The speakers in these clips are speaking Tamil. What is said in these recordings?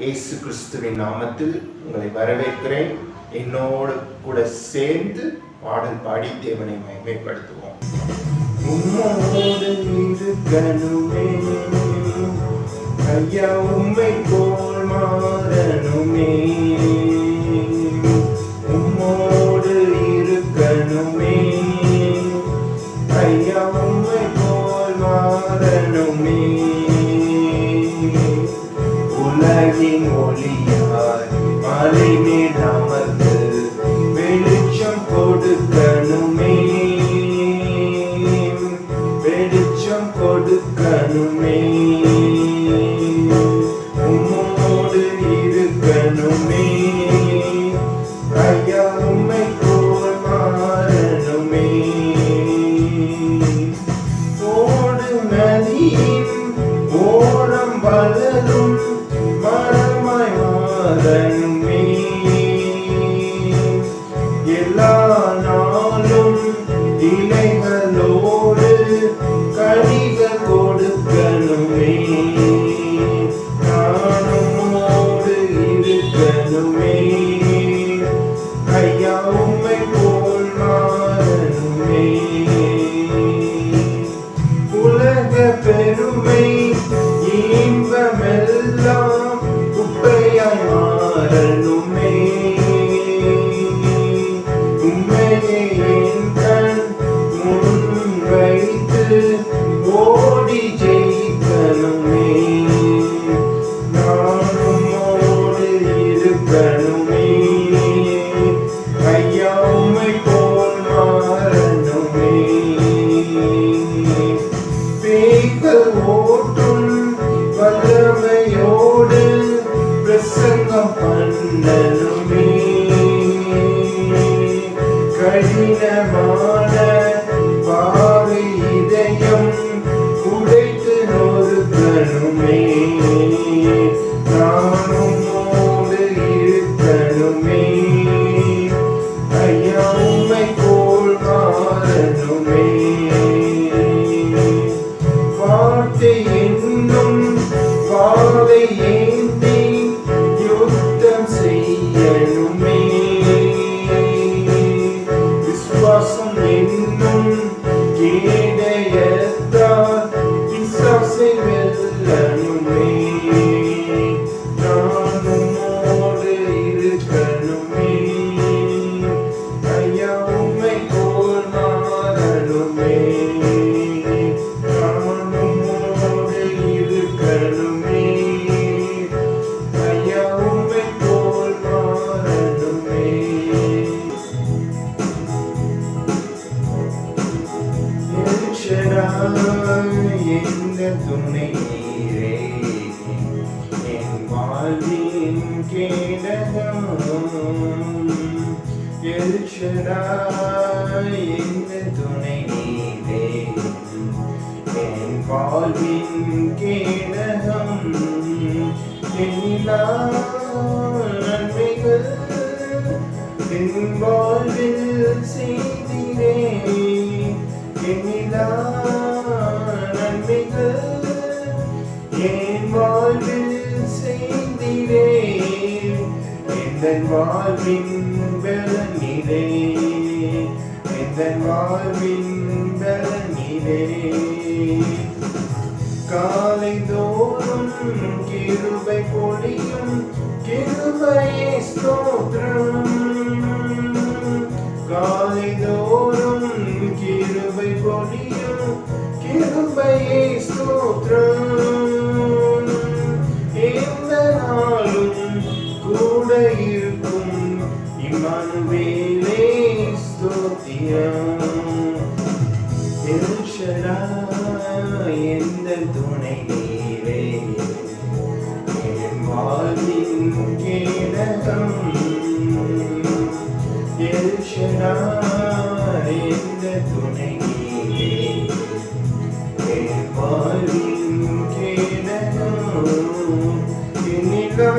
இயேசு கிறிஸ்துவின் நாமத்தில் உங்களை வரவேற்கிறேன். என்னோடு கூட சேர்ந்து பாடல் பாடி தேவனை மகிமைப்படுத்துவோம். உம்மோடு இருக்கணுமே ஐயா, உம்மை போல் மாறணுமே, உம்மோடு இருக்கணுமே ஐயா, உம்மை போல் மாறணுமே. உலகின் ஒளியாய் மலை மேல் அமர்ந்து வெளிச்சம் கொடுக்கணுமே, வெளிச்சம் கொடுக்கணுமே. உம்மோடு இருக்கணுமே ஐயா, உம்மை போல் மாறணுமே. ஓடு நதியின் ஓரம் வளரும் மரமாய் மாறணுமே, எல்லா நாளும் இலைகளோடு கனிகள் கொடுக்கணுமே. நானுமோடு இருக்கணுமே ஐயா, உம்மை போல் மாறணுமே. உலக பெருமை இன்பமெல்லாம் குப்பையாய் மாறணுமே, உம்மையே என் கண் முன் வைத்து ஓடி ஜெயிக்கணுமே. நானுமோடு இருக்கணுமே ஐயா, உம்மை போல் மாறணுமே. பேய்கள் ஓட்டும் வல்லமையோடு பிரசங்கம் பண்ணணுமே, கடினமான பாவை இதயம் உடைத்து நொறுக்கணுமே. நானுமோடு இருக்கணுமே ஐயா, உம்மை போல் மாறணுமே. வார்த்தை என்னும் வாளை ஏந்தி யுத்தம் செய்யணுமே, விசுவாசம் என்னும் கேடயத்தால் பிசாசை வெல்லணுமே. நானுமோடு இருக்கணுமே ஐயா, உம்மை போல் மாறணுமே. நானுமோடு இருக்கணுமே ஐயா, உம்மை போல் மாறணுமே. எந்த துணை நீரே என் வாழ்வின் கேடகம், எந்த துணை நீரே என் வாழ்வின் கேடகம். எல்லா நன்மைகள் என் வாழ்வில் செய்திரே, எல்லா நன்மைகள் என் வாழ்வில் செய்திரே. எந்தன் வாழ்வின் பலனிலே, எந்தன் வாழ்வின் பலனிலே. காலை தோறும் கிருபை பொழியும் கிருபையே ஸ்தோத்திரம், காலை தோறும் கிருபை பொழியும் கிருபையே ஸ்தோத்திரம். எந்த நாளும் கூட இருக்கும் இம்மானுவேலே ஸ்தோத்திரம். எல் ஷடாய் எந்த துணை நீரே என் வாழ்வின் கேடகம், எல் ஷடாய் எந்த துணை நீரே என் வாழ்வின் கேடகம். என்னிலா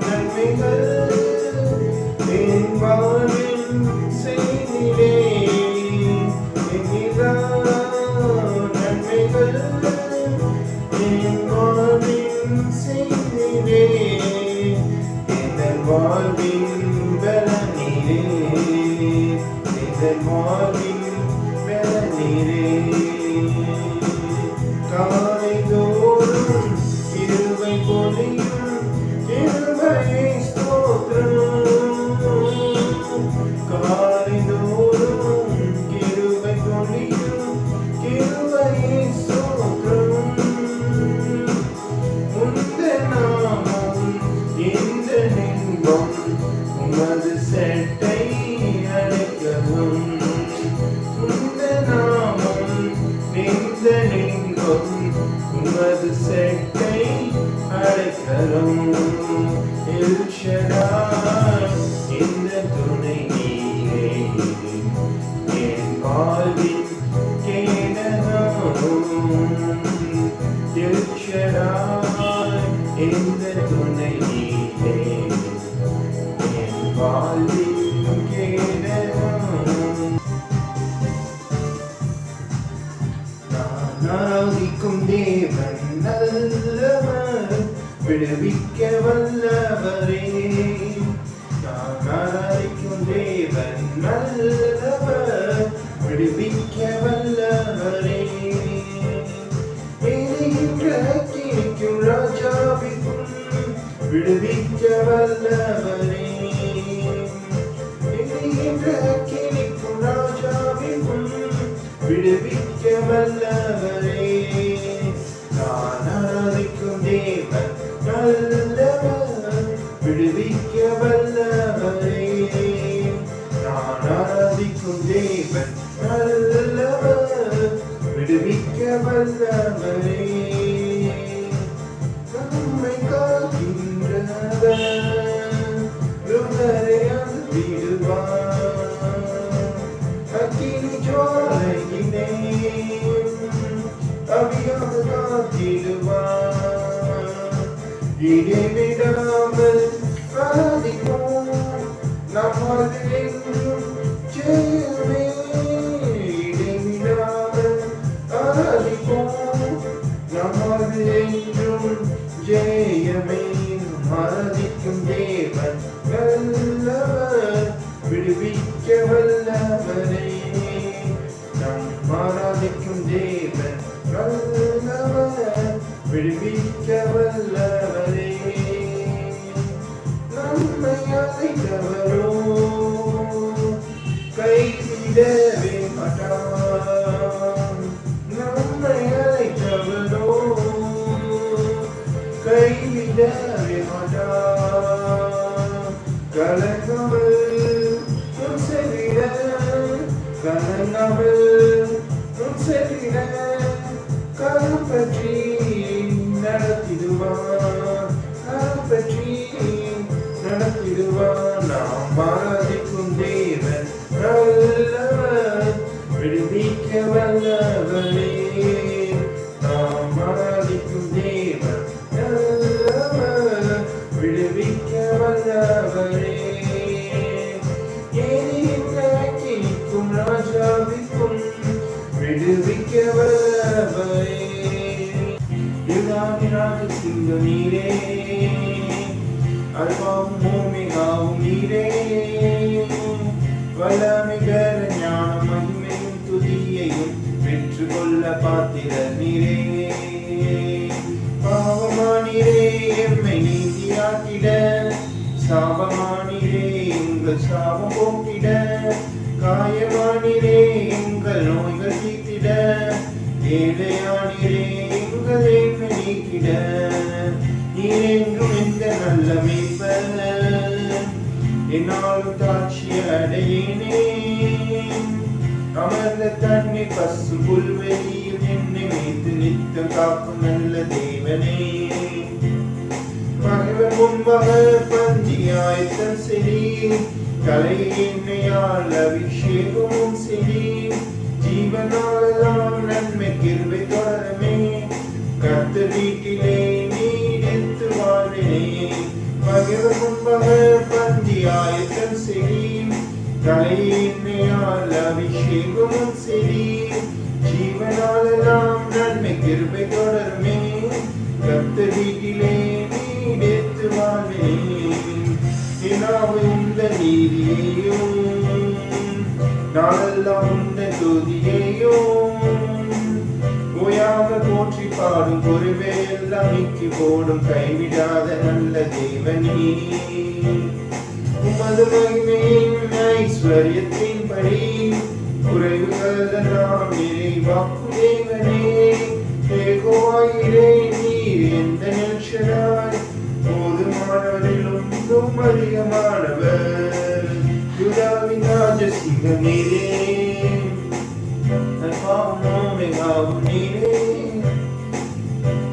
நன்மைகள் என் வாழ்வில் செய்திரே, என்னிலா நன்மைகள் என் வாழ்வில் செய்திரே. வாழ்வின் பலனீரே, என் வாழ்வின் பலனீரே. காலைதோறும் கிருபை பொழியும் கிருபையே ஸ்தோத்திரம். காலைதோறும் கிருபை பொழியும் கிருபையே ஸ்தோத்திரம். உந்த நாமம் இந்த இன்பம் உமது செட்டை அடைக்கவும். உந்த நாமம் இந்த இன்பம் உமது செட்டை அடைக்கலும். எல் ஷடாய் இந்த துணை நீரே, என் வாழ்வின் கேடகம். எல் ஷடாய் இந்த துணை நீரே, என் வாழ்வின் கேடகம். நான் ஆராதிக்கும் தேவன் நல்லவர், விடுவிக்க வல்லவரே. நான் ஆராதிக்கும் தேவன் நல்லவர், விடுவிக்க வல்லவரே. எரிகின்ற அக்கினிக்கும் ராஜாவிற்கும் விடுவிக்க வல்லவரே. எரிகின்ற அக்கினிக்கும் ராஜாவிற்கும் விடுவிக்க வல்லவரே. நான் ஆராதிக்கும் தேவன் நல்லவர், விடுவிக்க வல்லவரே. நான் ஆராதிக்கும் தேவன் நல்லவர், விடுவிக்க வல்லவரே. நம்மை காக்கின்றவர் ருதரை அழுத்திடுவார். அக்கினி ஜுவாலையினே அவியாக காத்திடுவார். இடைவிடாமல் ஆராதிப்போம், நம்மது என்றும் ஜெயமே. இடைவிடாமல் ஆராதிப்போம், நம்மது என்றும் ஜெயமே. ஆராதிக்கும் தேவன் நல்லவர், விடுவிக்க வல்லவரே. நம் ஆராதிக்கும் தேவன் நல்லவர், விடுவிக்க வல்லவரே. நம்மை அழைத்தவரோ கைவிடவே மாட்டார். நம்மை அழைத்தவரோ கைவிடவே மாட்டார். கலங்காமல் உன் செவிட, கலங்காமல் உன் செவிட கரம் பற்றி நடத்திடுவார். கரம் பற்றி நடத்திடுவார். நாம் ஆராதிக்கும் தேவன் நல்லவர், விடுவிக்க வல்லவரே. நாம் ஆராதிக்கும் தேவன் நல்லவர், விடுவிக்க வல்லவரே. எரிகின்ற அக்கினிக்கும் ராஜாவிற்கும் விடுவிக்க வல்லவரே. யுகாதிராஜ சிங்க நீரே, அல்பாவும் ஓமெகாவும் நீரே. வல்லமைகர ஞான மகிமையும் துதியையும் பெற்றுக்கொள்ள பாத்திர நீரே. பாவமானீரே எம்மை நீதியாக்கிட, சாபமானீரே எங்கள் சாபம் போக்கிட. காயமானீரே எங்கள் நோய்கள் தீர்த்திட, ஏழையானீரே எங்கள் ஏழ்மை நீக்கிட. நீரென்றும் எந்த நல்ல மேய்ப்பர், என்னாலும் தாட்சி அடையேனே. அமர்ந்த தண்ணீர் பசு புல்வெளியில் என்னை வைத்து நித்தம் காக்கும் நல்ல தேவனே. பகைவர் முன்பாக பந்தியாயத்தம் செய், கலை எண்ணெயால் அபிஷேகமும் செய். ஜீவனாலெல்லாம் நன்மை கிருபை தொடருமே, கர்த்தர் வீட்டிலே நீடித்து வாழ்வினே. பகைவர் முன்பாக பந்தியாயத்தம் செய், கலை எண்ணெயால் அபிஷேகமும் செய். ஜீவனாலெல்லாம் நன்மை கிருபை தொடருமே, கர்த்தர் வீட்டிலே நீடித்து வாழ்வினே. நாளெல்லாம் உன்னை துதியையும் ஓயாமல் போற்றி பாடும் குருவே எல்லாம் நீக்கி போடும் கைவிடாத நல்ல தேவனே உமது மகிமையின் ஐஸ்வர்யத்தின்படி குறைவுகள் எல்லாம் நிறைவாக்கும் தேவனே ஏகோவாயிரே நீர் எந்த நிலச்சராய் போதுமானவரிலும் அதிகமானவர் யூதாவின் ராஜசிங்கமீரே நற்பாவம் நீரே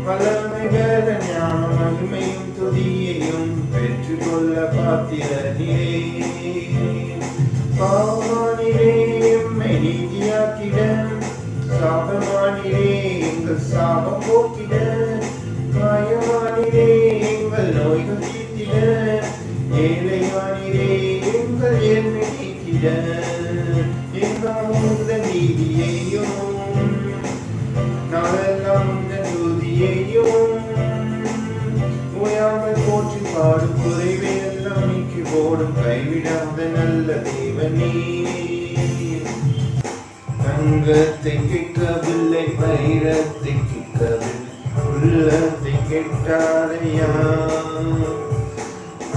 வல்லமை வேற ஞான மகிமையும் துதியையும் பெற்றுக்கொள்ள பாத்திர நீரே பாவமானிரே எம்மை நீதியாக்கிட சாபமானிரே எங்கள் சாபம் போக்கிட காயமானிரே எங்கள் நோய்கள் தீர்த்திட ஏழையானிரே எங்கள் ஏழ்மை நீக்கிட எங்கள் உங்கள் நீதியையும் நாளெல்லாம் உங்கள் துதியையும் ஓயாமல் போற்றி பாடும் குறைவை எல்லாம் நீக்கி போடும் கைவிடாத நல்ல தேவனே தங்கத்தை கேட்கவில்லை வைரத்தை கேட்கவில்லை உள்ளத்தை கேட்டாரையா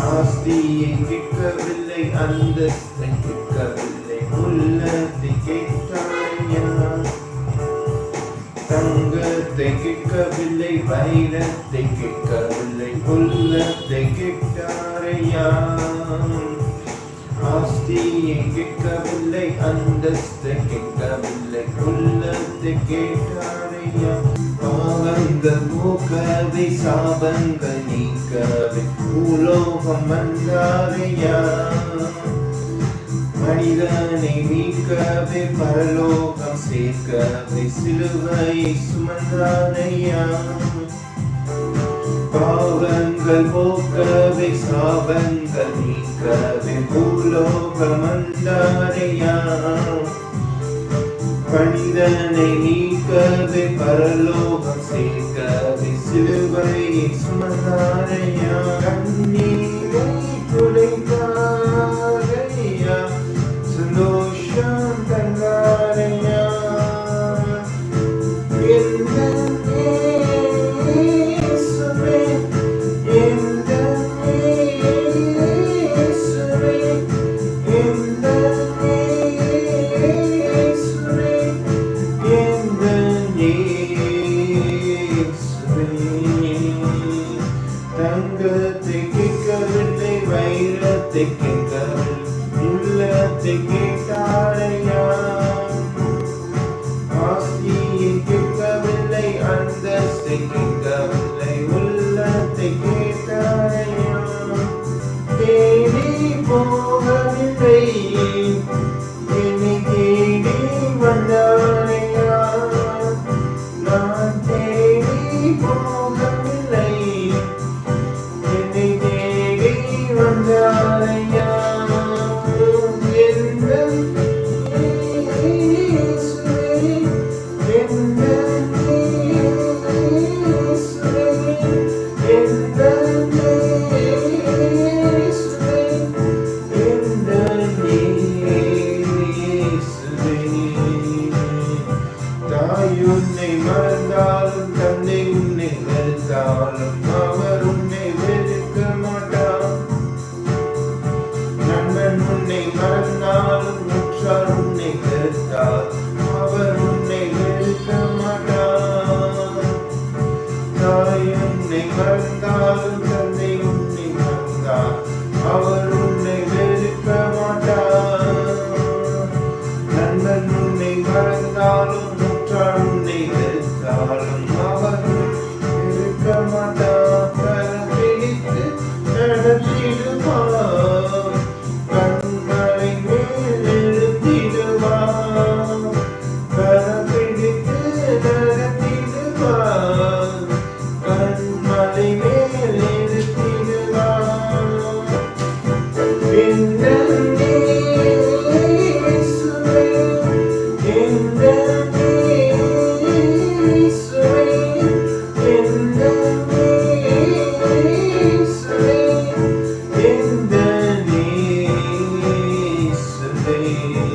ஆஸ்தியை கேட்கவில்லை அந்தஸ்தை கேட்கவில்லை உள்ளத்தை கேட்டாரையா தங்கத்தை கேட்கவில்லை வைரத்தை கேட்கவில்லை உள்ளத்தை கேட்டாரையா ஆஸ்தியை கேட்கவில்லை அந்தஸ்தை கேட்கவில்லை உள்ளத்தை கேட்டாரையா பாவங்கள் போக்கவே சாபங்கள் நீக்கவே பூலோகம் வந்தாரையா மனிதனை மீட்கவே பரலோகம் சேர்க்கவே சிலுவையை சுமந்தாரையா பாவங்கள் போக்கவே சாபங்கள் நீக்கவே பூலோகம் வந்தாரையா மனிதனை நீக்கவே பரலோகம் சேர்க்கவே சிலுவையை சுமந்தாரையா கண்ணீரை துடைத்தாரையா சந்தோஷம் தந்தாரையா தங்கத்தை கேட்கவில்லை வைரத்தை கேட்கவில்லை உள்ளத்தை கேட்டாரையா ஆஸ்தியை கேட்கவில்லை அந்தஸ்தை கேட்கவில்லை உள்ளத்தை கேட்டாரையா தேடி போகவில்லை என்னை தேடி வந்தாரையா நான் தேடி போகவில்லை என்னை தேடி வந்தாரையா உன்னை மறந்தாலும் தந்தை உன்னை வெறுத்தாலும் அவர் உன்னை வெறுக்க மாட்டார் நண்பன் உன்னை மறந்தாலும் உற்றார் உன்னை வெறுத்தார் அவர் உன்னை வெறுக்க மாட்டார் தாய் உன்னை மறந்தாலும் தந்தை உன்னை மறந்தார் அவர் உன்னை வெறுக்க மாட்டார் நண்பன் உன்னை மறந்தாலும் உன்னை வெறுத்தாலும் அவர் இருக்க மாட்டார் பிடித்து நடத்திடுவார் கண்களை மேல் எழுத்திடுவார் பிடித்து நடத்திடுவார் கண்மலை மேல் எழுத்திடுவார் in the name of